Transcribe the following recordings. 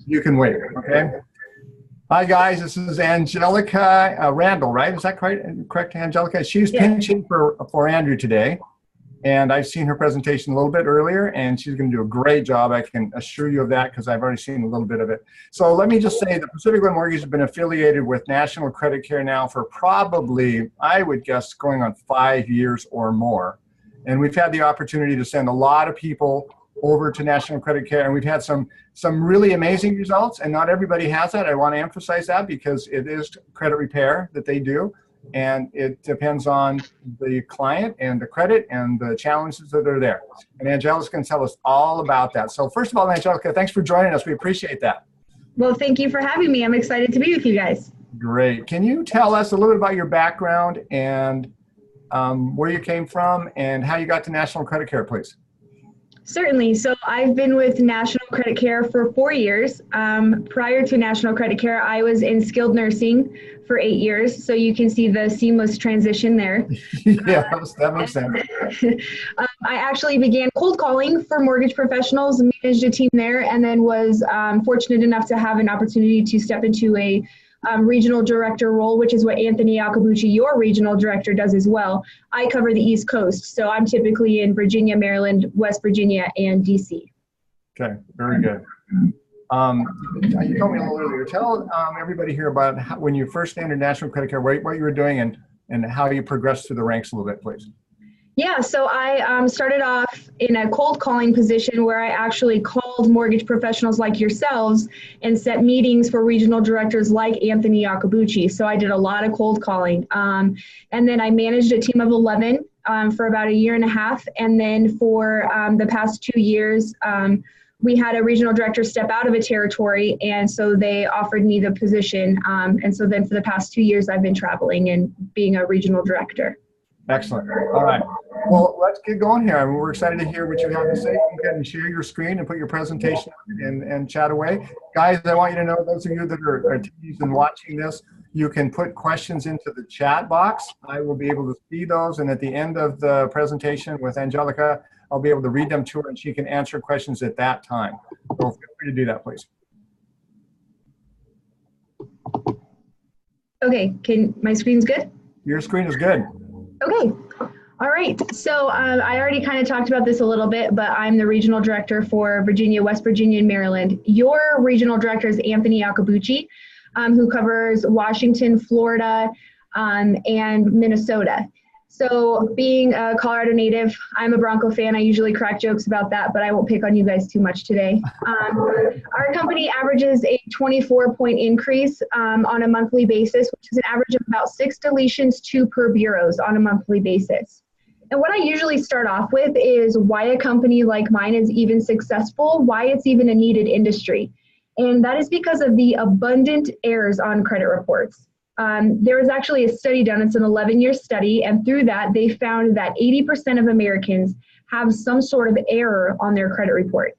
You can wait, okay? Hi, guys. This is Angelica Randall, right? Is that correct, Angelica? She's pinching for Andrew today, and I've seen her presentation a little bit earlier, and she's going to do a great job. I can assure you of that because I've already seen a little bit of it. So let me just say the Pacific Land Mortgage has been affiliated with National Credit Care now for probably, I would guess, going on 5 years or more. And we've had the opportunity to send a lot of people over to National Credit Care, and we've had some really amazing results, and not everybody has that. I want to emphasize that because it is credit repair that they do, and it depends on the client and the credit and the challenges that are there. And Angelica's going to tell us all about that. So first of all, Angelica, thanks for joining us. We appreciate that. Well, thank you for having me. I'm excited to be with you guys. Great. Can you tell us a little bit about your background and where you came from and how you got to National Credit Care, please? Certainly. So I've been with National Credit Care for 4 years. Prior to National Credit Care, I was in skilled nursing for 8 years. So you can see the seamless transition there. Yeah, that makes sense. I actually began cold calling for mortgage professionals, managed a team there, and then was fortunate enough to have an opportunity to step into a regional director role, which is what Anthony Iacobucci, your regional director, does as well. I cover the East Coast, so I'm typically in Virginia, Maryland, West Virginia, and DC. Okay, very good. You told me a little earlier. Tell everybody here about when you first entered National Credit Care, what you were doing and how you progressed through the ranks a little bit, please. Yeah, so I started off in a cold calling position where I actually called mortgage professionals like yourselves and set meetings for regional directors like Anthony Iacobucci. So I did a lot of cold calling. And then I managed a team of 11 for about 1.5 years. And then for the past 2 years, we had a regional director step out of a territory, and so they offered me the position. And so then for the past 2 years, I've been traveling and being a regional director. Excellent. All right. Well, let's get going here. I mean, we're excited to hear what you have to say. You can share your screen and put your presentation and chat away. Guys, I want you to know, those of you that are attendees and watching this, you can put questions into the chat box. I will be able to see those, and at the end of the presentation with Angelica, I'll be able to read them to her, and she can answer questions at that time. So feel free to do that, please. Okay, my screen's good? Your screen is good. Okay. All right. So I already kind of talked about this a little bit, but I'm the regional director for Virginia, West Virginia, and Maryland. Your regional director is Anthony Iacobucci, who covers Washington, Florida, and Minnesota. So being a Colorado native, I'm a Bronco fan. I usually crack jokes about that, but I won't pick on you guys too much today. Our company averages a 24-point increase on a monthly basis, which is an average of about 6 deletions, 2 per bureaus on a monthly basis. And what I usually start off with is why a company like mine is even successful, why it's even a needed industry. And that is because of the abundant errors on credit reports. There was actually a study done, it's an 11-year study, and through that they found that 80% of Americans have some sort of error on their credit report.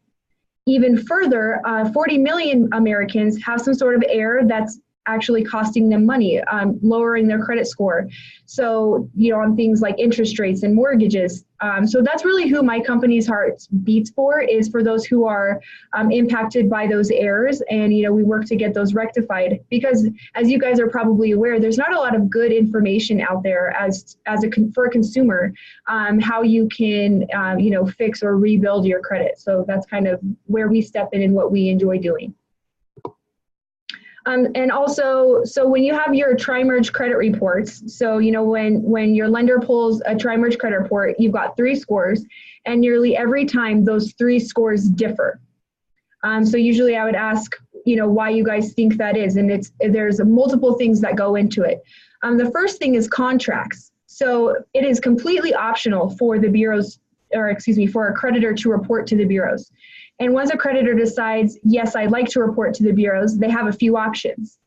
Even further, 40 million Americans have some sort of error that's actually costing them money, lowering their credit score. So, on things like interest rates and mortgages. So that's really who my company's heart beats for, is for those who are impacted by those errors. And, we work to get those rectified, because as you guys are probably aware, there's not a lot of good information out there for a consumer, how you can, fix or rebuild your credit. So that's kind of where we step in and what we enjoy doing. And also, so when you have your tri-merge credit reports, so when your lender pulls a tri-merge credit report, you've got 3 scores, and nearly every time those 3 scores differ. So usually I would ask, why you guys think that is, and there's multiple things that go into it. The first thing is contracts. So it is completely optional for the bureaus, for a creditor to report to the bureaus. And once a creditor decides, yes, I'd like to report to the bureaus, they have a few options.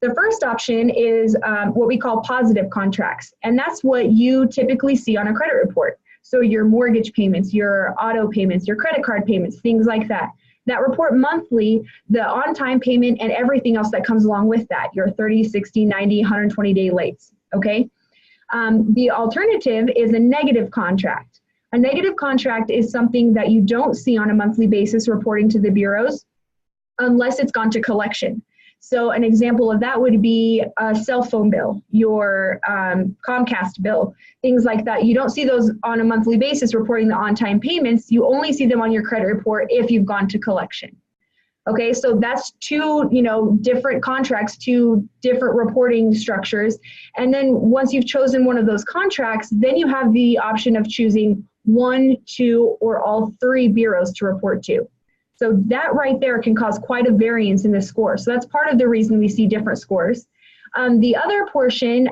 The first option is what we call positive contracts. And that's what you typically see on a credit report. So your mortgage payments, your auto payments, your credit card payments, things like that. That report monthly, the on-time payment and everything else that comes along with that, your 30, 60, 90, 120-day lates, okay? The alternative is a negative contract. A negative contract is something that you don't see on a monthly basis reporting to the bureaus. unless it's gone to collection. So an example of that would be a cell phone bill, your Comcast bill, things like that. You don't see those on a monthly basis reporting the on-time payments. You only see them on your credit report if you've gone to collection. Okay, so that's two, different contracts, two different reporting structures. And then once you've chosen one of those contracts, then you have the option of choosing 1, 2, or all 3 bureaus to report to. So that right there can cause quite a variance in the score. So that's part of the reason we see different scores. The other portion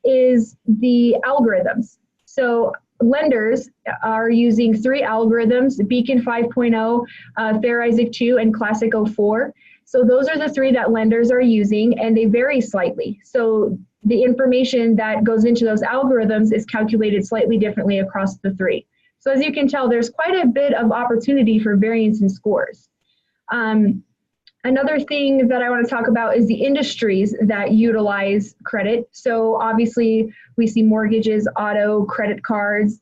is the algorithms. So lenders are using 3 algorithms: Beacon 5.0, Fair Isaac 2, and Classic 04. So those are the 3 that lenders are using, and they vary slightly. So the information that goes into those algorithms is calculated slightly differently across the 3. So as you can tell, there's quite a bit of opportunity for variance in scores. Another thing that I want to talk about is the industries that utilize credit. So obviously we see mortgages, auto, credit cards.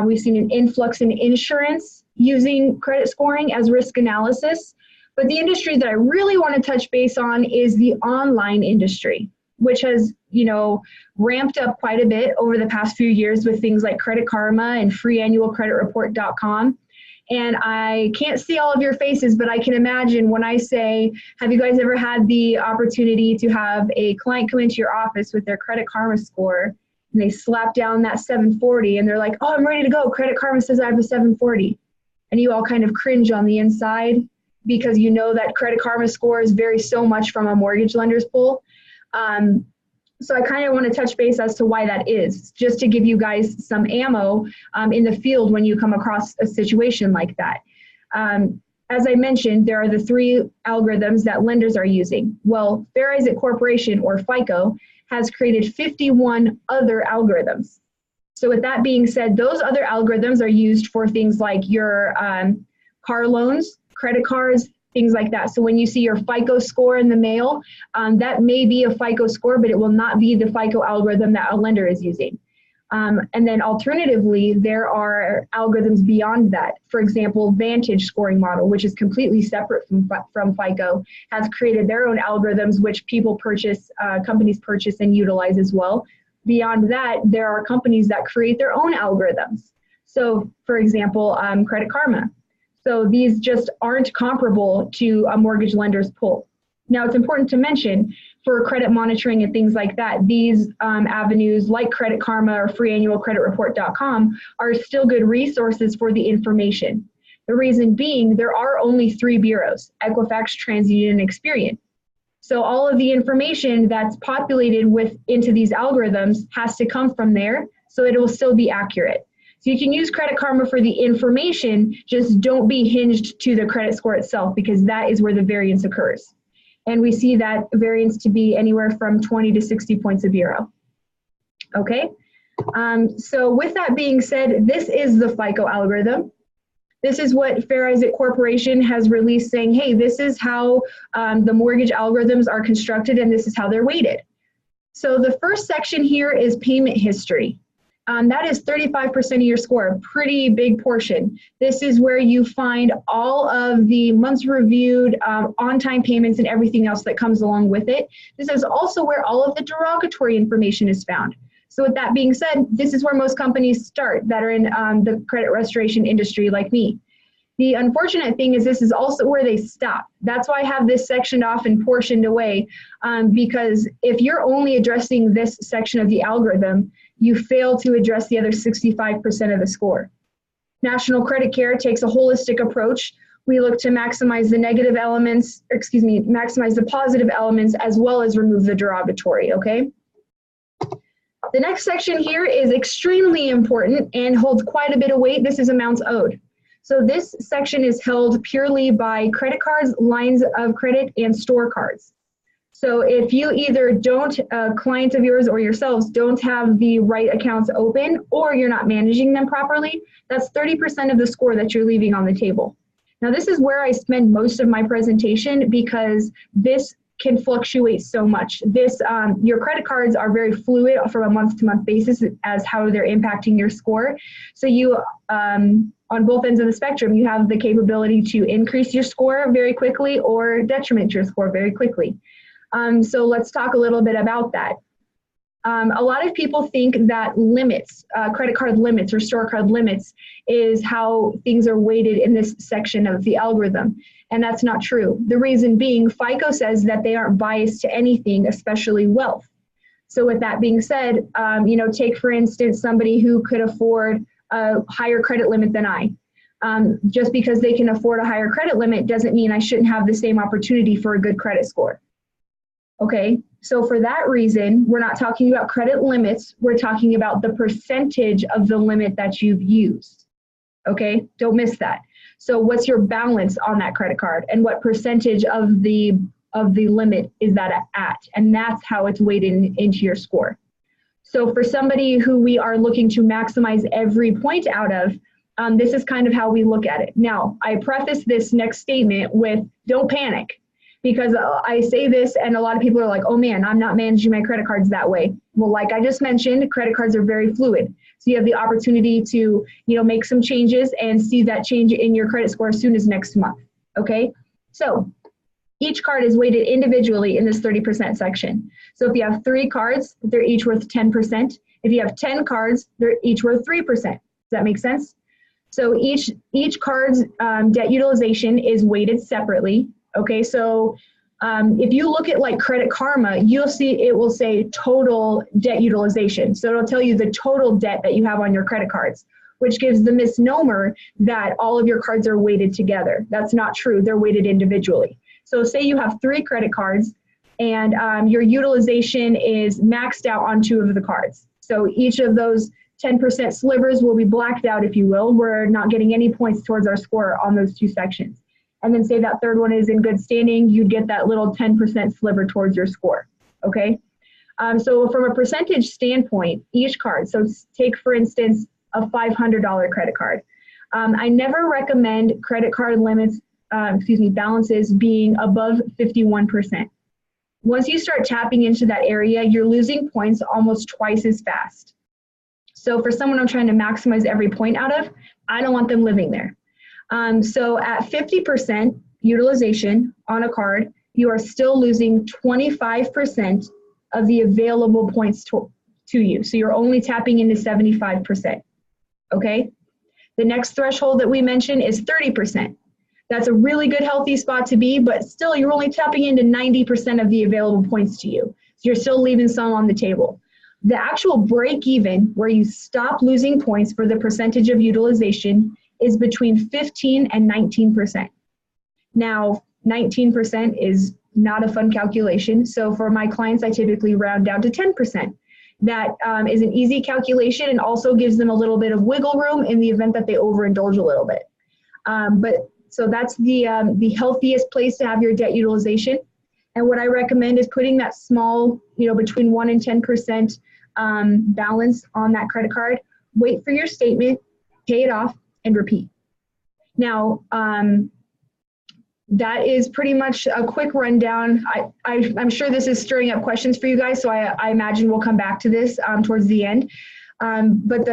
We've seen an influx in insurance using credit scoring as risk analysis. But the industry that I really want to touch base on is the online industry, which has, ramped up quite a bit over the past few years with things like Credit Karma and freeannualcreditreport.com. And I can't see all of your faces, but I can imagine when I say, have you guys ever had the opportunity to have a client come into your office with their Credit Karma score, and they slap down that 740 and they're like, oh, I'm ready to go. Credit Karma says I have a 740. And you all kind of cringe on the inside because you know that Credit Karma scores vary so much from a mortgage lender's pool. So I kind of want to touch base as to why that is, just to give you guys some ammo in the field when you come across a situation like that. As I mentioned, there are the 3 algorithms that lenders are using. Well, Fair Isaac Corporation, or FICO, has created 51 other algorithms. So with that being said, those other algorithms are used for things like your car loans, credit cards, things like that. So when you see your FICO score in the mail, that may be a FICO score, but it will not be the FICO algorithm that a lender is using. And then alternatively, there are algorithms beyond that. For example, Vantage scoring model, which is completely separate from FICO, has created their own algorithms, which people purchase, companies purchase and utilize as well. Beyond that, there are companies that create their own algorithms. So for example, Credit Karma. So these just aren't comparable to a mortgage lender's pool. Now, it's important to mention for credit monitoring and things like that, these avenues like Credit Karma or freeannualcreditreport.com are still good resources for the information. The reason being, there are only 3 bureaus: Equifax, TransUnion, and Experian. So all of the information that's populated into these algorithms has to come from there, so it will still be accurate. So you can use Credit Karma for the information, just don't be hinged to the credit score itself, because that is where the variance occurs. And we see that variance to be anywhere from 20 to 60 points a bureau. Okay, so with that being said, this is the FICO algorithm. This is what Fair Isaac Corporation has released, saying, hey, this is how the mortgage algorithms are constructed and this is how they're weighted. So the first section here is payment history. That is 35% of your score, a pretty big portion. This is where you find all of the months reviewed, on-time payments, and everything else that comes along with it. This is also where all of the derogatory information is found. So with that being said, this is where most companies start that are in the credit restoration industry like me. The unfortunate thing is this is also where they stop. That's why I have this sectioned off and portioned away, because if you're only addressing this section of the algorithm, you fail to address the other 65% of the score. National Credit Care takes a holistic approach. We look to maximize the negative elements, maximize the positive elements, as well as remove the derogatory, okay? The next section here is extremely important and holds quite a bit of weight. This is amounts owed. So this section is held purely by credit cards, lines of credit, and store cards. So if you either don't, clients of yours or yourselves don't have the right accounts open, or you're not managing them properly, that's 30% of the score that you're leaving on the table. Now this is where I spend most of my presentation, because this can fluctuate so much. Your credit cards are very fluid from a month-to-month basis as how they're impacting your score. So you on both ends of the spectrum, you have the capability to increase your score very quickly or detriment your score very quickly. So let's talk a little bit about that. A lot of people think that limits, credit card limits or store card limits, is how things are weighted in this section of the algorithm. And that's not true. The reason being, FICO says that they aren't biased to anything, especially wealth. So with that being said, take for instance somebody who could afford a higher credit limit than I. Just because they can afford a higher credit limit doesn't mean I shouldn't have the same opportunity for a good credit score. Okay, so for that reason, we're not talking about credit limits, we're talking about the percentage of the limit that you've used. Okay, don't miss that. So what's your balance on that credit card and what percentage of the limit is that at? And that's how it's weighted into your score. So for somebody who we are looking to maximize every point out of, this is kind of how we look at it. Now, I preface this next statement with don't panic, because I say this and a lot of people are like, oh man, I'm not managing my credit cards that way. Well, like I just mentioned, credit cards are very fluid. So you have the opportunity to, make some changes and see that change in your credit score as soon as next month, okay? So each card is weighted individually in this 30% section. So if you have 3 cards, they're each worth 10%. If you have 10 cards, they're each worth 3%. Does that make sense? So each card's debt utilization is weighted separately. Okay, so if you look at like Credit Karma, you'll see it will say total debt utilization. So it'll tell you the total debt that you have on your credit cards, which gives the misnomer that all of your cards are weighted together. That's not true. They're weighted individually. So say you have 3 credit cards and your utilization is maxed out on 2 of the cards. So each of those 10% slivers will be blacked out, if you will. We're not getting any points towards our score on those 2 sections. And then say that third one is in good standing, you'd get that little 10% sliver towards your score, okay? So from a percentage standpoint, each card, so take for instance, a $500 credit card. I never recommend credit card limits, balances being above 51%. Once you start tapping into that area, you're losing points almost twice as fast. So for someone I'm trying to maximize every point out of, I don't want them living there. So at 50% utilization on a card, you are still losing 25% of the available points to you. So you're only tapping into 75%, okay? The next threshold that we mentioned is 30%. That's a really good healthy spot to be, but still you're only tapping into 90% of the available points to you. So you're still leaving some on the table. The actual break even, where you stop losing points for the percentage of utilization, is between 15 and 19%. Now, 19% is not a fun calculation. So for my clients, I typically round down to 10%. That is an easy calculation and also gives them a little bit of wiggle room in the event that they overindulge a little bit. So that's the healthiest place to have your debt utilization. And what I recommend is putting that small, between 1 and 10% balance on that credit card. Wait for your statement, pay it off, and repeat. Now, that is pretty much a quick rundown. I'm sure this is stirring up questions for you guys, so I imagine we'll come back to this towards the end. But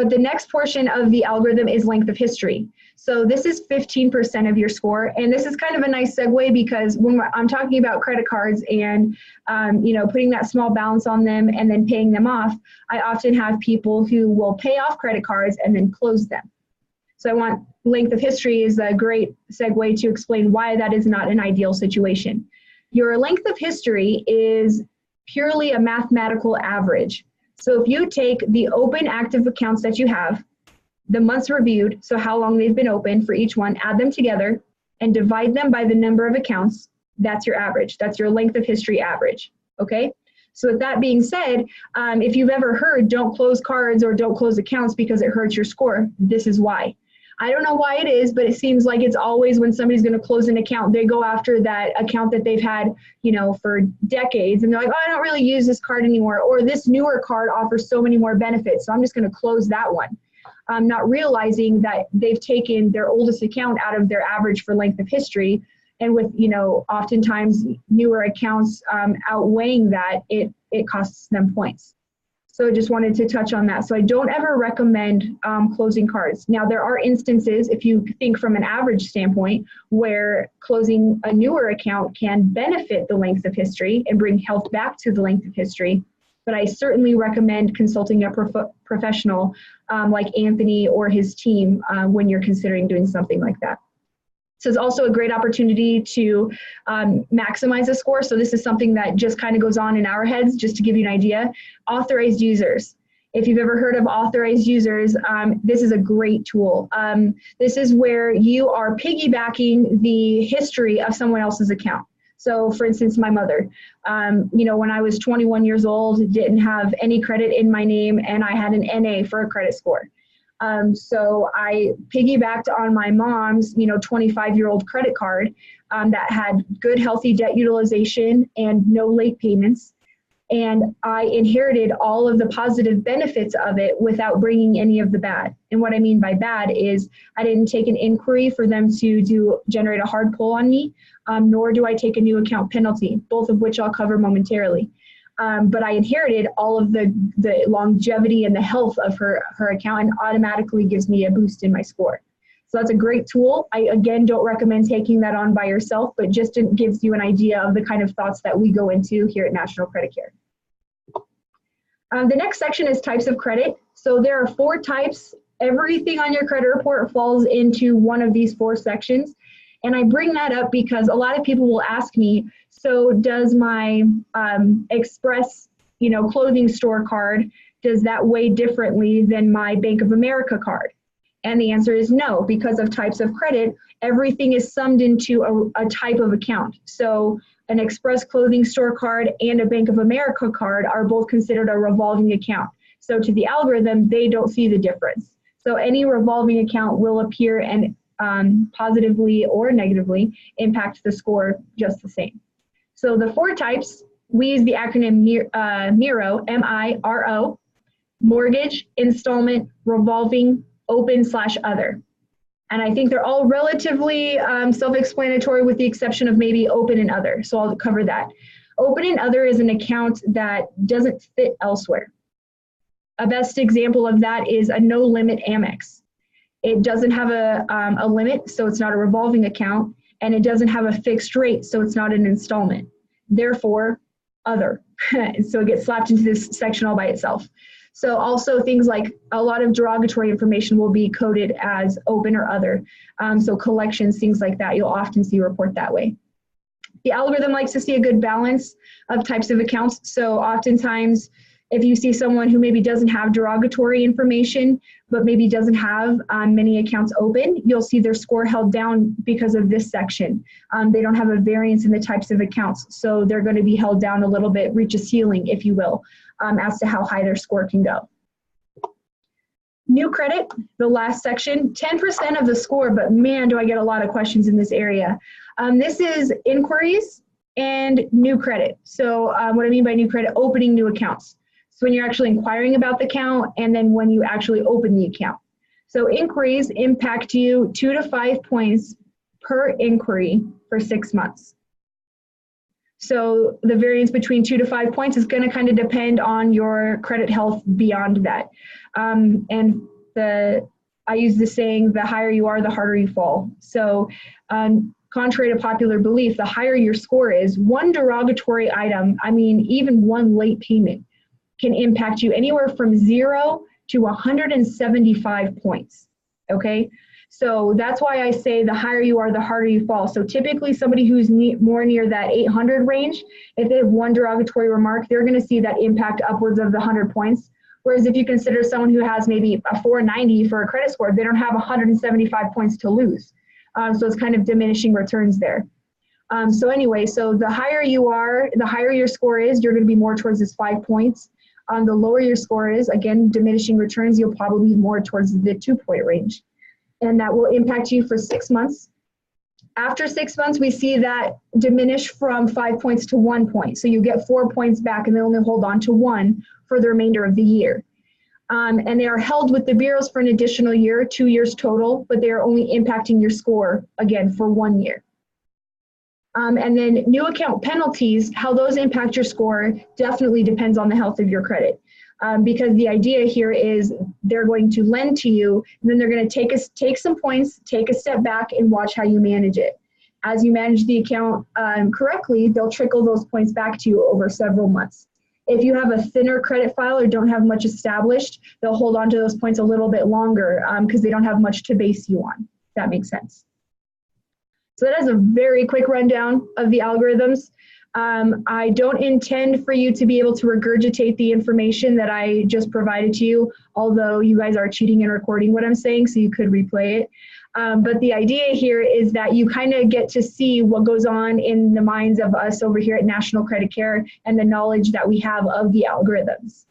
the next portion of the algorithm is length of history. So this is 15% of your score, and this is kind of a nice segue because when I'm talking about credit cards and putting that small balance on them and then paying them off, I often have people who will pay off credit cards and then close them. So I want length of history is a great segue to explain why that is not an ideal situation. Your length of history is purely a mathematical average. So if you take the open active accounts that you have, the months reviewed, so how long they've been open for each one, add them together and divide them by the number of accounts, that's your average. That's your length of history average, okay? So with that being said, if you've ever heard don't close cards or don't close accounts because it hurts your score, this is why. I don't know why it is, but it seems like it's always when somebody's going to close an account, they go after that account that they've had, for decades, and they're like, oh, I don't really use this card anymore, or this newer card offers so many more benefits, so I'm just going to close that one. Not realizing that they've taken their oldest account out of their average for length of history, and with, oftentimes newer accounts outweighing that, it costs them points. So I just wanted to touch on that. So I don't ever recommend closing cards. Now, there are instances, if you think from an average standpoint, where closing a newer account can benefit the length of history and bring health back to the length of history. But I certainly recommend consulting a professional like Anthony or his team when you're considering doing something like that. So it's also a great opportunity to maximize a score. So this is something that just kind of goes on in our heads, just to give you an idea. Authorized users. If you've ever heard of authorized users, this is a great tool. This is where you are piggybacking the history of someone else's account. So for instance, my mother, when I was 21 years old, didn't have any credit in my name, and I had an NA for a credit score. So I piggybacked on my mom's, 25-year-old credit card that had good, healthy debt utilization and no late payments. And I inherited all of the positive benefits of it without bringing any of the bad. And what I mean by bad is I didn't take an inquiry for them to generate a hard pull on me, nor do I take a new account penalty, both of which I'll cover momentarily. But I inherited all of the longevity and the health of her account, and automatically gives me a boost in my score. So that's a great tool. I, again, don't recommend taking that on by yourself, but just it gives you an idea of the kind of thoughts that we go into here at National Credit Care. The next section is types of credit. So there are 4 types. Everything on your credit report falls into one of these 4 sections. And I bring that up because a lot of people will ask me, so does my Express, clothing store card, does that weigh differently than my Bank of America card? And the answer is no, because of types of credit, everything is summed into a type of account. So an Express clothing store card and a Bank of America card are both considered a revolving account. So to the algorithm, they don't see the difference. So any revolving account will appear and positively or negatively impact the score just the same. So the 4 types, we use the acronym MIRO, M-I-R-O, mortgage, installment, revolving, open/other. And I think they're all relatively self-explanatory with the exception of maybe open and other. So I'll cover that. Open and other is an account that doesn't fit elsewhere. A best example of that is a no limit Amex. It doesn't have a limit, so it's not a revolving account, and it doesn't have a fixed rate, so it's not an installment. Therefore, other. So it gets slapped into this section all by itself. So also things like a lot of derogatory information will be coded as open or other. So collections, things like that, you'll often see a report that way. The algorithm likes to see a good balance of types of accounts. So oftentimes, if you see someone who maybe doesn't have derogatory information, but maybe doesn't have many accounts open, you'll see their score held down because of this section. They don't have a variance in the types of accounts, so they're going to be held down a little bit, reach a ceiling, if you will, as to how high their score can go. New credit, the last section, 10% of the score, but man, do I get a lot of questions in this area. This is inquiries and new credit. So what I mean by new credit, opening new accounts. So when you're actually inquiring about the account, and then when you actually open the account. So inquiries impact you 2 to 5 points per inquiry for 6 months. So the variance between 2 to 5 points is going to kind of depend on your credit health beyond that. And I use the saying, the higher you are, the harder you fall. So contrary to popular belief, the higher your score is, one derogatory item, even one late payment, can impact you anywhere from 0 to 175 points, okay? So that's why I say the higher you are, the harder you fall. So typically somebody who's more near that 800 range, if they have one derogatory remark, they're gonna see that impact upwards of the 100 points. Whereas if you consider someone who has maybe a 490 for a credit score, they don't have 175 points to lose. So it's kind of diminishing returns there. So anyway, so the higher you are, the higher your score is, you're gonna be more towards this 5 points. The lower your score is, again, diminishing returns, you'll probably be more towards the 2-point range. And that will impact you for 6 months. After 6 months, we see that diminish from 5 points to 1 point. So you get 4 points back and they only hold on to 1 for the remainder of the year. And they are held with the bureaus for an additional year, 2 years total, but they are only impacting your score, again, for 1 year. And then new account penalties, how those impact your score definitely depends on the health of your credit. because the idea here is they're going to lend to you, and then they're going to take some points, take a step back, and watch how you manage it. As you manage the account correctly, they'll trickle those points back to you over several months. If you have a thinner credit file or don't have much established, they'll hold on to those points a little bit longer because they don't have much to base you on, if that makes sense. So that is a very quick rundown of the algorithms. I don't intend for you to be able to regurgitate the information that I just provided to you, although you guys are cheating and recording what I'm saying, so you could replay it. But the idea here is that you kind of get to see what goes on in the minds of us over here at National Credit Care and the knowledge that we have of the algorithms.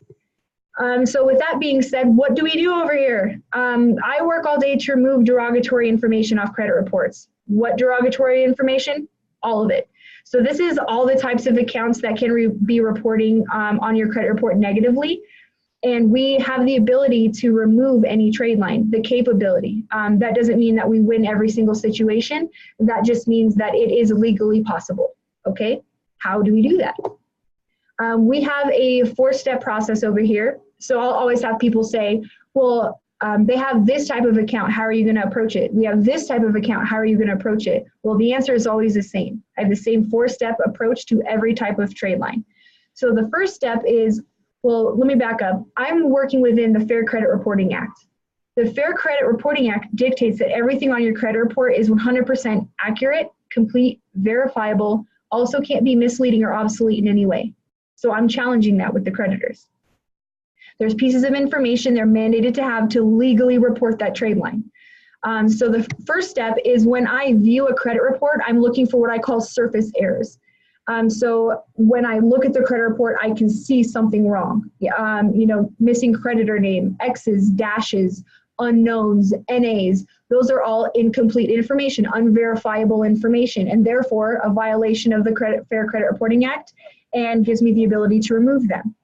So with that being said, what do we do over here? I work all day to remove derogatory information off credit reports. What derogatory information? All of it. So this is all the types of accounts that can be reporting on your credit report negatively. And we have the ability to remove any trade line, the capability. That doesn't mean that we win every single situation. That just means that it is legally possible, okay? How do we do that? We have a 4-step process over here. So I'll always have people say, well, they have this type of account, how are you gonna approach it? We have this type of account, how are you gonna approach it? Well, the answer is always the same. I have the same 4-step approach to every type of trade line. So the first step is, well, let me back up. I'm working within the Fair Credit Reporting Act. The Fair Credit Reporting Act dictates that everything on your credit report is 100% accurate, complete, verifiable, also can't be misleading or obsolete in any way. So I'm challenging that with the creditors. There's pieces of information they're mandated to have to legally report that trade line. So the first step is when I view a credit report, I'm looking for what I call surface errors. So when I look at the credit report, I can see something wrong. You know, missing creditor name, X's, dashes, unknowns, NAs. Those are all incomplete information, unverifiable information, and therefore a violation of the Fair Credit Reporting Act, and gives me the ability to remove them.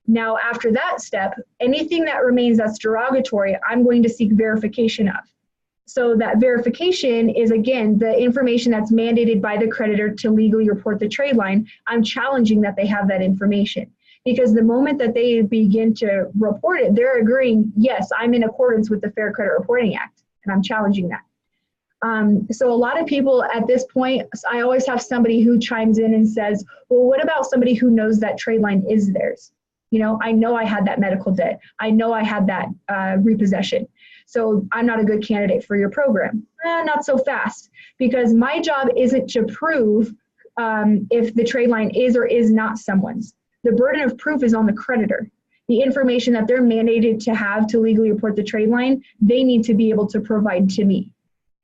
Now, after that step, anything that remains that's derogatory, I'm going to seek verification of. So that verification is, again, the information that's mandated by the creditor to legally report the trade line. I'm challenging that they have that information, because the moment that they begin to report it, they're agreeing, yes, I'm in accordance with the Fair Credit Reporting Act, and I'm challenging that. So a lot of people at this point, I always have somebody who chimes in and says, well, what about somebody who knows that trade line is theirs? You know I had that medical debt. I know I had that repossession. So I'm not a good candidate for your program. Not so fast, because my job isn't to prove if the trade line is or is not someone's. The burden of proof is on the creditor. The information that they're mandated to have to legally report the trade line, they need to be able to provide to me.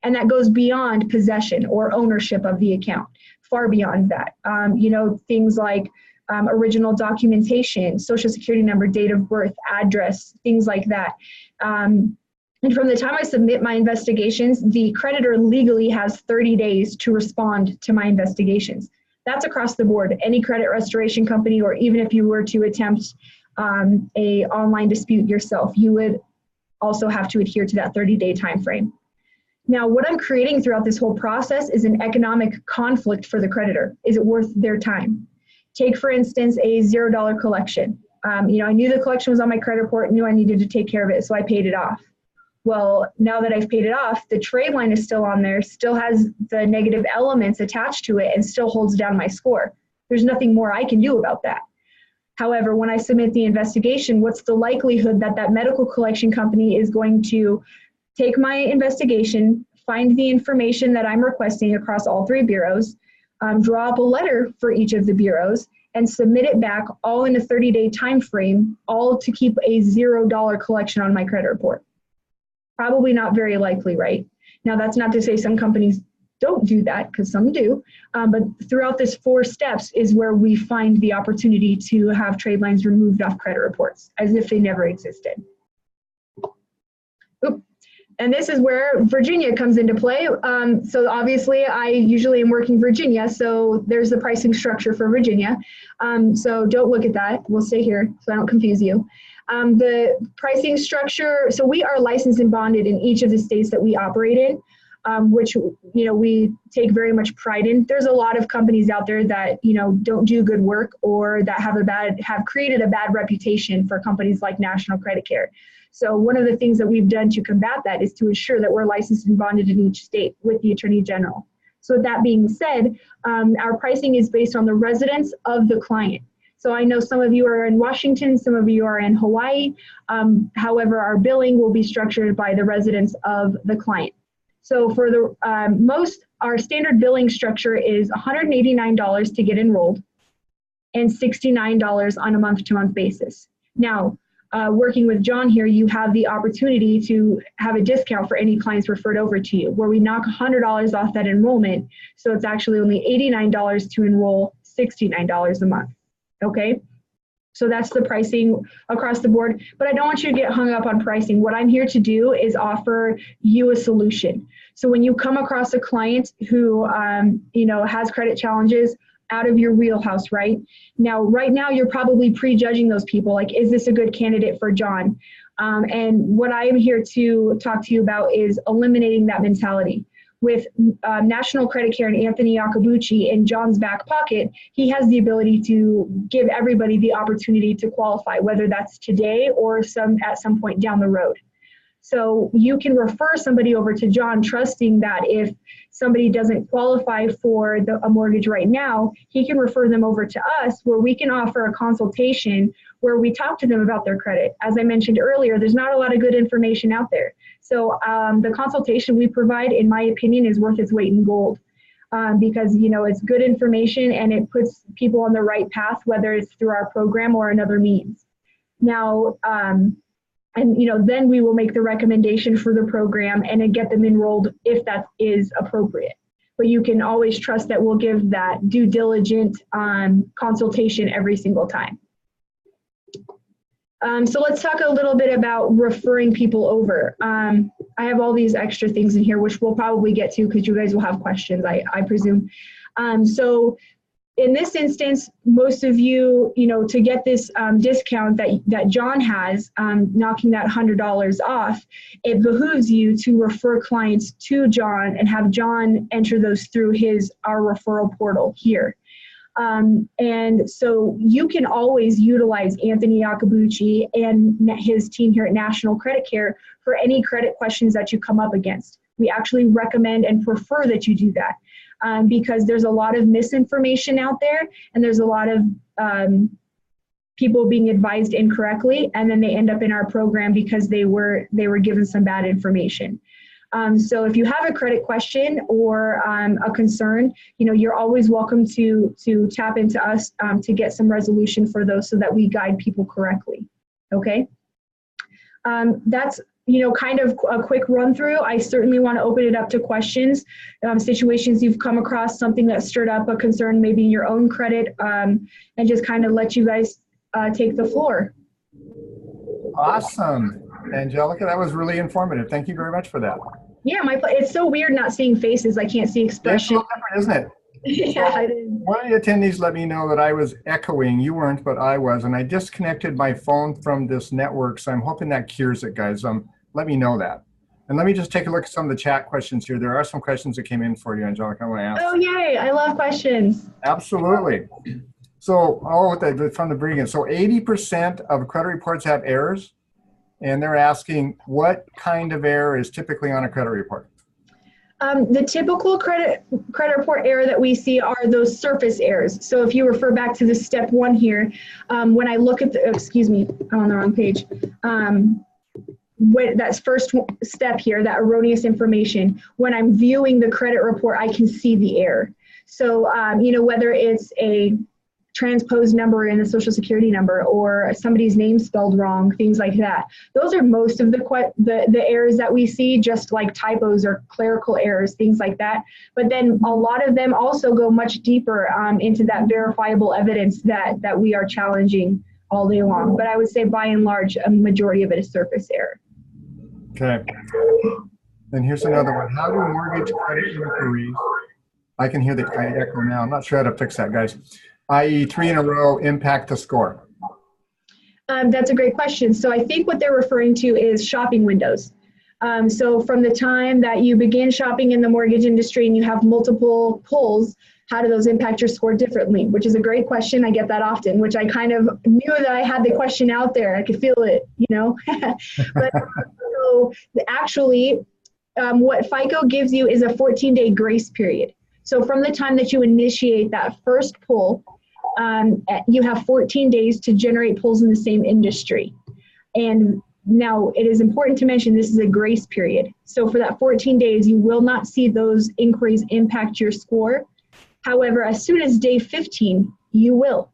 And that goes beyond possession or ownership of the account, far beyond that. You know, things like original documentation, social security number, date of birth, address, things like that. And from the time I submit my investigations, the creditor legally has 30 days to respond to my investigations. That's across the board. Any credit restoration company, or even if you were to attempt a online dispute yourself, you would also have to adhere to that 30-day time frame. Now, what I'm creating throughout this whole process is an economic conflict for the creditor. Is it worth their time? Take, for instance, a $0 collection. You know, I knew the collection was on my credit report, knew I needed to take care of it, so I paid it off. Well, now that I've paid it off, the trade line is still on there, still has the negative elements attached to it, and still holds down my score. There's nothing more I can do about that. However, when I submit the investigation, what's the likelihood that that medical collection company is going to take my investigation, find the information that I'm requesting across all 3 bureaus, draw up a letter for each of the bureaus, and submit it back all in a 30-day time frame, all to keep a $0 collection on my credit report? Probably not very likely, right? Now, that's not to say some companies don't do that, because some do, but throughout this 4 steps is where we find the opportunity to have trade lines removed off credit reports as if they never existed. Oop. And this is where Virginia comes into play. So obviously I usually am working Virginia, so there's the pricing structure for Virginia. So don't look at that, we'll stay here so I don't confuse you. The pricing structure, so we are licensed and bonded in each of the states that we operate in. which, we take very much pride in. There's a lot of companies out there that, don't do good work or that have created a bad reputation for companies like National Credit Care. So one of the things that we've done to combat that is to ensure that we're licensed and bonded in each state with the Attorney General. So with that being said, our pricing is based on the residence of the client. So I know some of you are in Washington, some of you are in Hawaii. However, our billing will be structured by the residence of the client. So for the our standard billing structure is $189 to get enrolled and $69 on a month-to-month basis. Now, working with John here, you have the opportunity to have a discount for any clients referred over to you, where we knock $100 off that enrollment. So it's actually only $89 to enroll, $69 a month. Okay, so that's the pricing across the board. But I don't want you to get hung up on pricing. What I'm here to do is offer you a solution. So when you come across a client who, has credit challenges, out of your wheelhouse, right? Right now, you're probably prejudging those people. Like, is this a good candidate for John? And what I am here to talk to you about is eliminating that mentality. With National Credit Care and Anthony Iacobucci in John's back pocket, he has the ability to give everybody the opportunity to qualify, whether that's today or at some point down the road. So you can refer somebody over to John, trusting that if somebody doesn't qualify for a mortgage right now, he can refer them over to us, where we can offer a consultation where we talk to them about their credit. As I mentioned earlier, there's not a lot of good information out there. So the consultation we provide, in my opinion, is worth its weight in gold, because it's good information and it puts people on the right path, whether it's through our program or another means. Now, then we will make the recommendation for the program and then get them enrolled if that is appropriate. But you can always trust that we'll give that due diligent consultation every single time. So let's talk a little bit about referring people over. I have all these extra things in here, which we'll probably get to because you guys will have questions, I presume. So in this instance, most of you, to get this discount that John has, knocking that $100 off, it behooves you to refer clients to John and have John enter those through our referral portal here. And so you can always utilize Anthony Iacobucci and his team here at National Credit Care for any credit questions that you come up against. We actually recommend and prefer that you do that. Because there's a lot of misinformation out there, and there's a lot of people being advised incorrectly, and then they end up in our program because they were given some bad information. So if you have a credit question or a concern, you're always welcome to tap into us to get some resolution for those so that we guide people correctly. Okay, that's kind of a quick run through. I certainly want to open it up to questions, situations you've come across, something that stirred up a concern, maybe in your own credit, and just kind of let you guys take the floor. Awesome. Angelica, that was really informative. Thank you very much for that. Yeah, it's so weird not seeing faces. I can't see expression. It's a little different, isn't it? Yeah, so, one of the attendees let me know that I was echoing. You weren't, but I was. And I disconnected my phone from this network. So I'm hoping that cures it, guys. Let me know that. And let me just take a look at some of the chat questions here. There are some questions that came in for you, Angelica. I want to ask. Oh, yay. I love questions. Absolutely. So, from the beginning. So 80% of credit reports have errors. And they're asking what kind of error is typically on a credit report? The typical credit report error that we see are those surface errors. So if you refer back to the step 1 here, when I look at excuse me, I'm on the wrong page. That's first step here, that erroneous information. When I'm viewing the credit report, I can see the error. So, whether it's a transposed number in the social security number or somebody's name spelled wrong, things like that. Those are most of the errors that we see, just like typos or clerical errors, things like that. But then a lot of them also go much deeper into that verifiable evidence that we are challenging all day long. But I would say by and large, a majority of it is surface error. Okay. And here's another one. How do mortgage credit inquiries, I can hear the echo now. I'm not sure how to fix that, guys, i.e. 3 in a row, impact the score? That's a great question. So I think what they're referring to is shopping windows. So from the time that you begin shopping in the mortgage industry and you have multiple pulls, how do those impact your score differently? Which is a great question. I get that often, which I kind of knew that I had the question out there. I could feel it, you know. But so actually, what FICO gives you is a 14-day grace period. So from the time that you initiate that first pull, you have 14 days to generate pulls in the same industry. And now it is important to mention this is a grace period. So for that 14 days, you will not see those inquiries impact your score. However, as soon as day 15, you will.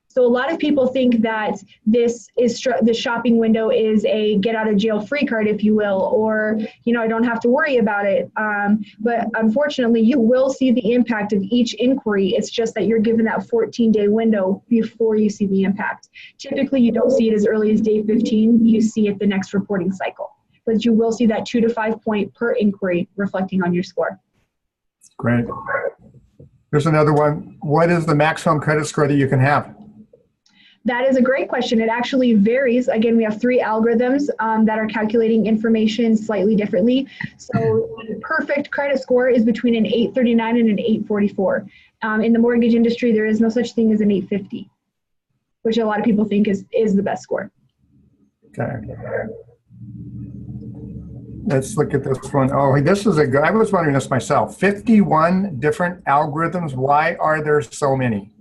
So a lot of people think that this is the shopping window is a get out of jail free card, if you will, or, you know, I don't have to worry about it. But unfortunately, you will see the impact of each inquiry. It's just that you're given that 14-day window before you see the impact. Typically, you don't see it as early as day 15. You see it the next reporting cycle. But you will see that 2 to 5 point per inquiry reflecting on your score. Great. Here's another one. What is the maximum credit score that you can have? That is a great question. It actually varies. Again, we have 3 algorithms that are calculating information slightly differently. So the perfect credit score is between an 839 and an 844. In the mortgage industry, there is no such thing as an 850, which a lot of people think is the best score. Okay. Let's look at this one. Oh, this is a good, I was wondering this myself. 51 different algorithms. Why are there so many?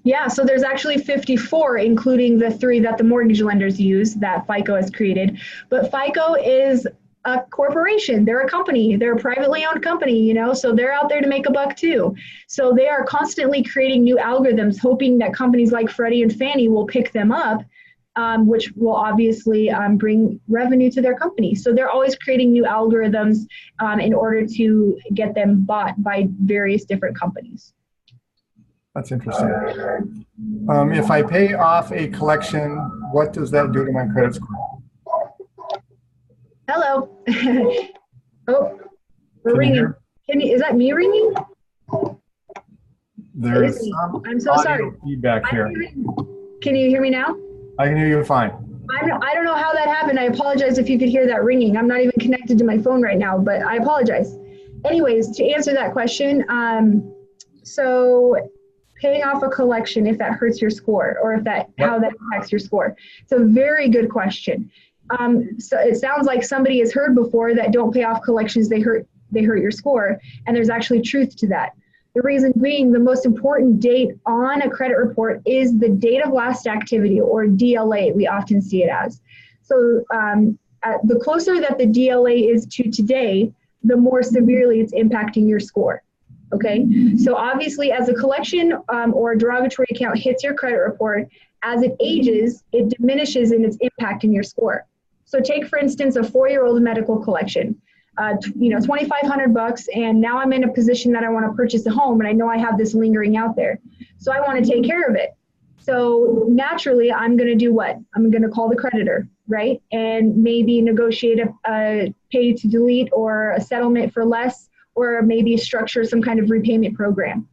Yeah, so there's actually 54, including the 3 that the mortgage lenders use that FICO has created. But FICO is a corporation. They're a company. They're a privately owned company, you know, so they're out there to make a buck too. So they are constantly creating new algorithms, hoping that companies like Freddie and Fannie will pick them up, which will obviously bring revenue to their company. So they're always creating new algorithms in order to get them bought by various different companies. That's interesting. If I pay off a collection, what does that do to my credit score? Hello. Oh, we're ringing. Is that me ringing? There's some I'm so sorry. Feedback here. Can you hear me now? I can hear you fine. I don't know how that happened. I apologize if you could hear that ringing. I'm not even connected to my phone right now, but I apologize. Anyways, to answer that question, so paying off a collection, if that hurts your score, or if that how that impacts your score. It's a very good question. So it sounds like somebody has heard before that don't pay off collections, they hurt your score, and there's actually truth to that. The reason being, the most important date on a credit report is the date of last activity, or DLA, we often see it as. So the closer that the DLA is to today, the more severely it's impacting your score. Okay, so obviously as a collection or a derogatory account hits your credit report, as it ages, it diminishes in its impact in your score. So take, for instance, a 4-year-old medical collection, you know, $2,500, and now I'm in a position that I want to purchase a home, and I know I have this lingering out there. So I want to take care of it. So naturally, I'm going to do what? I'm going to call the creditor, right? And maybe negotiate a pay to delete or a settlement for less, or maybe structure some kind of repayment program.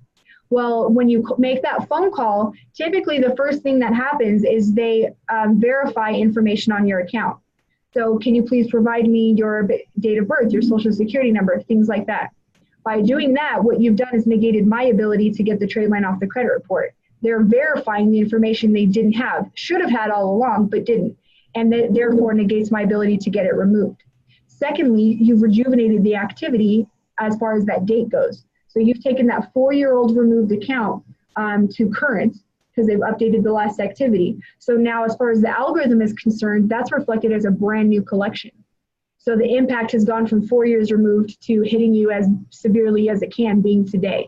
Well, when you make that phone call, typically the first thing that happens is they verify information on your account. So can you please provide me your date of birth, your social security number, things like that. By doing that, what you've done is negated my ability to get the trade line off the credit report. They're verifying the information they didn't have, should have had all along, but didn't, and that therefore negates my ability to get it removed. Secondly, you've rejuvenated the activity as far as that date goes. So you've taken that 4-year-old removed account to current, because they've updated the last activity. So now as far as the algorithm is concerned, that's reflected as a brand new collection. So the impact has gone from 4 years removed to hitting you as severely as it can, being today.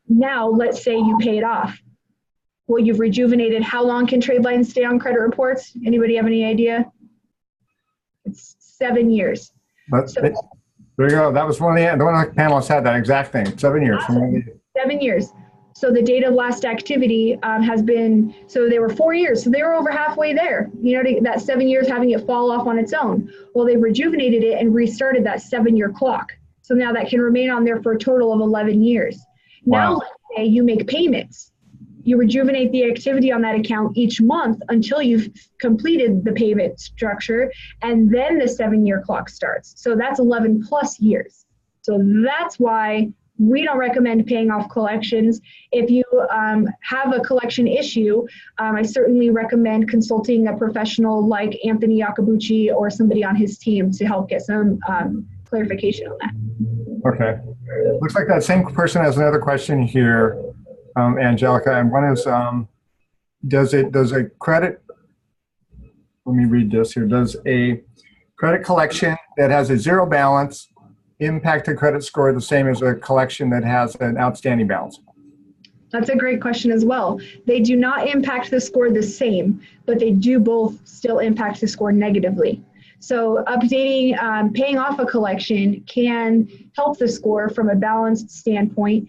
Now, let's say you pay it off. Well, you've rejuvenated. How long can trade lines stay on credit reports? Anybody have any idea? It's 7 years. There you go. That was one of the panelists had that exact thing. 7 years. Awesome. 7 years. So the date of last activity has been, so they were 4 years. So they were over halfway there, you know, that 7 years having it fall off on its own. Well, they rejuvenated it and restarted that 7-year clock. So now that can remain on there for a total of 11 years. Wow. Now let's say you make payments. you rejuvenate the activity on that account each month until you've completed the payment structure, and then the 7-year clock starts. So that's 11 plus years. So that's why we don't recommend paying off collections. If you have a collection issue, I certainly recommend consulting a professional like Anthony Iacobucci or somebody on his team to help get some clarification on that. Okay. Looks like that same person has another question here, Angelica, and one is, does a credit, let me read this here, does a credit collection that has a zero balance impact the credit score the same as a collection that has an outstanding balance? That's a great question as well. They do not impact the score the same, but they do both still impact the score negatively. So updating, paying off a collection can help the score from a balanced standpoint,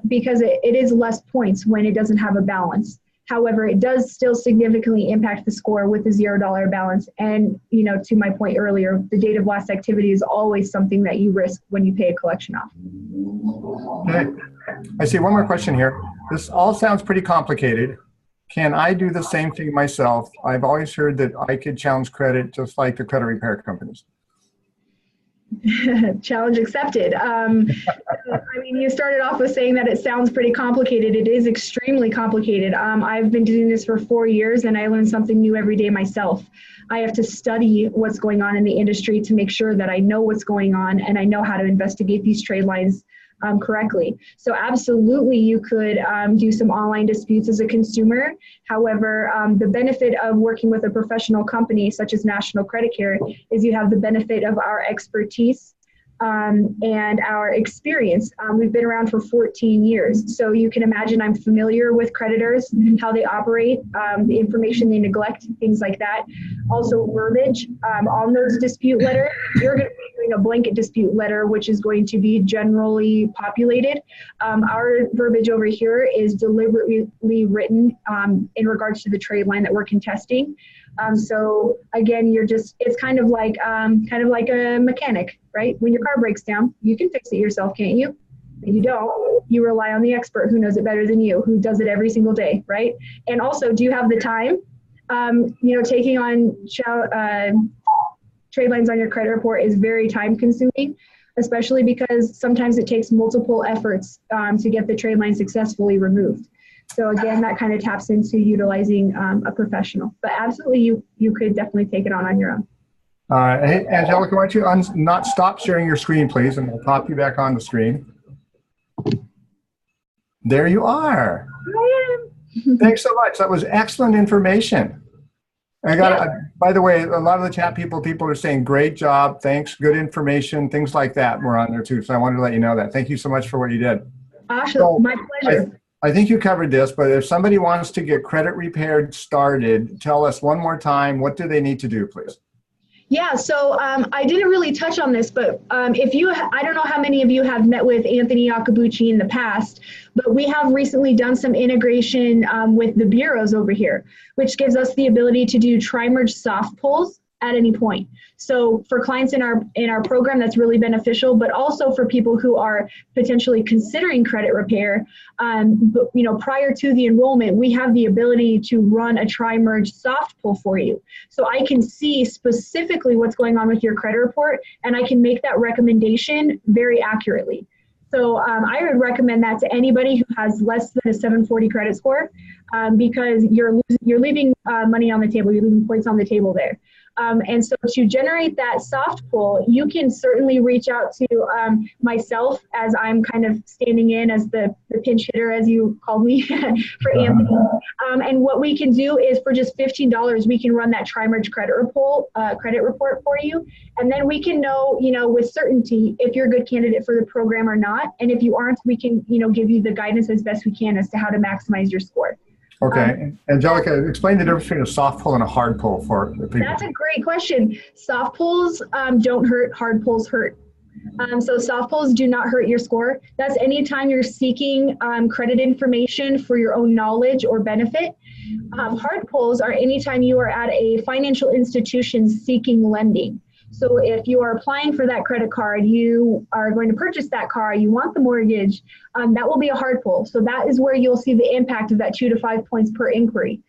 because it is less points when it doesn't have a balance. However, it does still significantly impact the score with the $0 balance. And, you know, to my point earlier, the date of last activity is always something that you risk when you pay a collection off. Okay. I see one more question here. This all sounds pretty complicated. Can I do the same thing myself? I've always heard that I could challenge credit just like the credit repair companies. Challenge accepted. I mean, you started off with saying that it sounds pretty complicated. It is extremely complicated. I've been doing this for 4 years and I learn something new every day myself. I have to study what's going on in the industry to make sure that I know what's going on and I know how to investigate these trade lines correctly. So absolutely you could do some online disputes as a consumer. However, the benefit of working with a professional company such as National Credit Care is you have the benefit of our expertise and our experience. We've been around for 14 years. So you can imagine I'm familiar with creditors, how they operate, the information they neglect, things like that. Also verbiage on those dispute letters. You're going to be doing a blanket dispute letter, which is going to be generally populated. Our verbiage over here is deliberately written in regards to the trade line that we're contesting. So again, it's kind of like a mechanic, right? When your car breaks down, you can fix it yourself, can't you? You don't. You rely on the expert who knows it better than you, who does it every single day, right? And also, do you have the time? Taking on trade lines on your credit report is very time consuming, especially because sometimes it takes multiple efforts to get the trade line successfully removed. So again, that kind of taps into utilizing a professional. But absolutely, you could definitely take it on your own. Hey, Angelica, why don't you not stop sharing your screen, please, and we'll pop you back on the screen. There you are. I am. Thanks so much. That was excellent information. By the way, a lot of the chat people are saying, great job, thanks, good information, things like that were on there too. So I wanted to let you know that. Thank you so much for what you did. Awesome, So, my pleasure. I think you covered this, but if somebody wants to get credit repaired started, tell us one more time, what do they need to do, please? Yeah, so I didn't really touch on this, but I don't know how many of you have met with Anthony Iacobucci in the past, but we have recently done some integration with the bureaus over here, which gives us the ability to do tri-merge soft pulls at any point. So for clients in our program, that's really beneficial, but also for people who are potentially considering credit repair, prior to the enrollment, we have the ability to run a tri-merge soft pull for you. So I can see specifically what's going on with your credit report, and I can make that recommendation very accurately. So I would recommend that to anybody who has less than a 740 credit score, because you're leaving money on the table, you're leaving points on the table there. And so to generate that soft pull, you can certainly reach out to myself, as I'm kind of standing in as the pinch hitter, as you called me, for Anthony. And what we can do is for just $15, we can run that tri-merge credit report for you. And then we can know, with certainty if you're a good candidate for the program or not. And if you aren't, we can, give you the guidance as best we can as to how to maximize your score. Okay. Angelica, explain the difference between a soft pull and a hard pull for the people. That's a great question. Soft pulls don't hurt, hard pulls hurt. So soft pulls do not hurt your score. That's anytime you're seeking credit information for your own knowledge or benefit. Hard pulls are anytime you are at a financial institution seeking lending. So if you are applying for that credit card, you are going to purchase that car, you want the mortgage, that will be a hard pull. So that is where you'll see the impact of that 2 to 5 points per inquiry.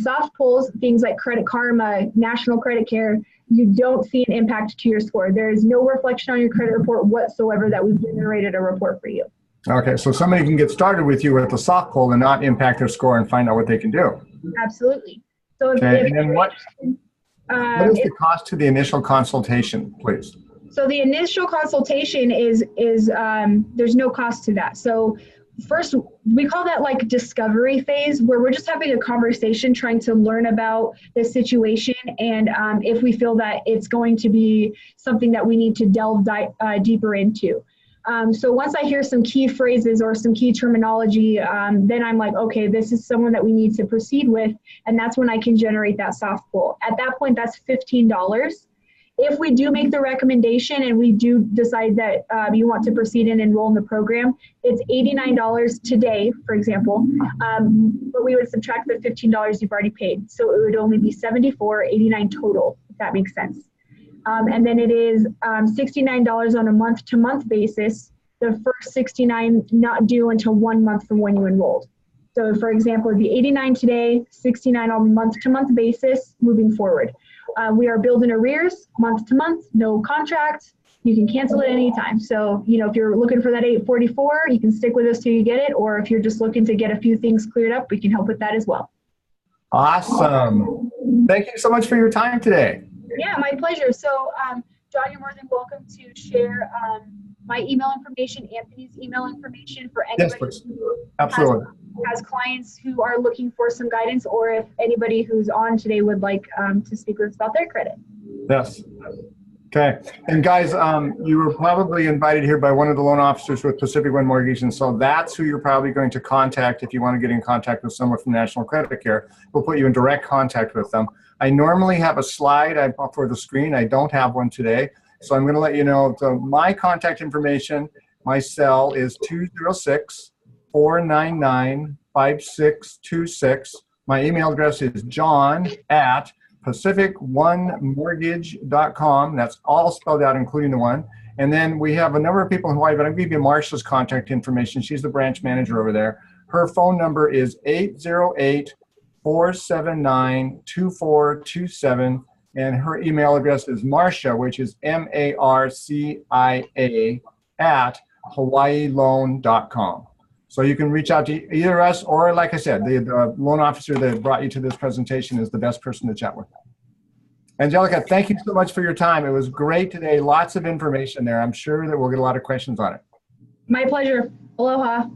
Soft pulls, things like Credit Karma, National Credit Care, you don't see an impact to your score. There is no reflection on your credit report whatsoever that we've generated a report for you. Okay, so somebody can get started with you with a soft pull and not impact their score and find out what they can do. Absolutely. So and then what is the cost to the initial consultation, please? So the initial consultation is there's no cost to that. So first, we call that like discovery phase, where we're just having a conversation, trying to learn about the situation, and if we feel that it's going to be something that we need to delve deeper into. So once I hear some key phrases or some key terminology, then I'm like, okay, this is someone that we need to proceed with, and that's when I can generate that soft pull. At that point, that's $15. If we do make the recommendation and we do decide that you want to proceed and enroll in the program, it's $89 today, for example, but we would subtract the $15 you've already paid. So it would only be $74.89 total, if that makes sense. And then it is $69 on a month-to-month basis, the first $69 not due until 1 month from when you enrolled. So for example, it'd be $89 today, $69 on a month-to-month basis moving forward. We are billed in arrears, month-to-month, no contract. You can cancel it anytime. So, you know, if you're looking for that 844, you can stick with us till you get it. Or if you're just looking to get a few things cleared up, we can help with that as well. Awesome. Thank you so much for your time today. Yeah, my pleasure. So, John, you're more than welcome to share my email information, Anthony's email information for anybody who absolutely has clients who are looking for some guidance, or if anybody who's on today would like to speak with us about their credit. Yes. Okay. And guys, you were probably invited here by one of the loan officers with Pacific One Mortgage, and so that's who you're probably going to contact if you want to get in contact with someone from National Credit Care. We'll put you in direct contact with them. I normally have a slide for the screen. I don't have one today, so I'm going to let you know. So my contact information, my cell is 206-499-5626. My email address is john@pacificonemortgage.com. That's all spelled out, including the one. And then we have a number of people in Hawaii, but I'm going to give you Marsha's contact information. She's the branch manager over there. Her phone number is 808-479-2427. And her email address is Marcia, which is MARCIA @hawaiiloan.com. So you can reach out to either us or, like I said, the loan officer that brought you to this presentation is the best person to chat with. Angelica, thank you so much for your time. It was great today. Lots of information there. I'm sure that we'll get a lot of questions on it. My pleasure. Aloha.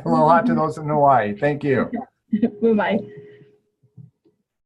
Aloha to those in Hawaii. Thank you. Bye-bye.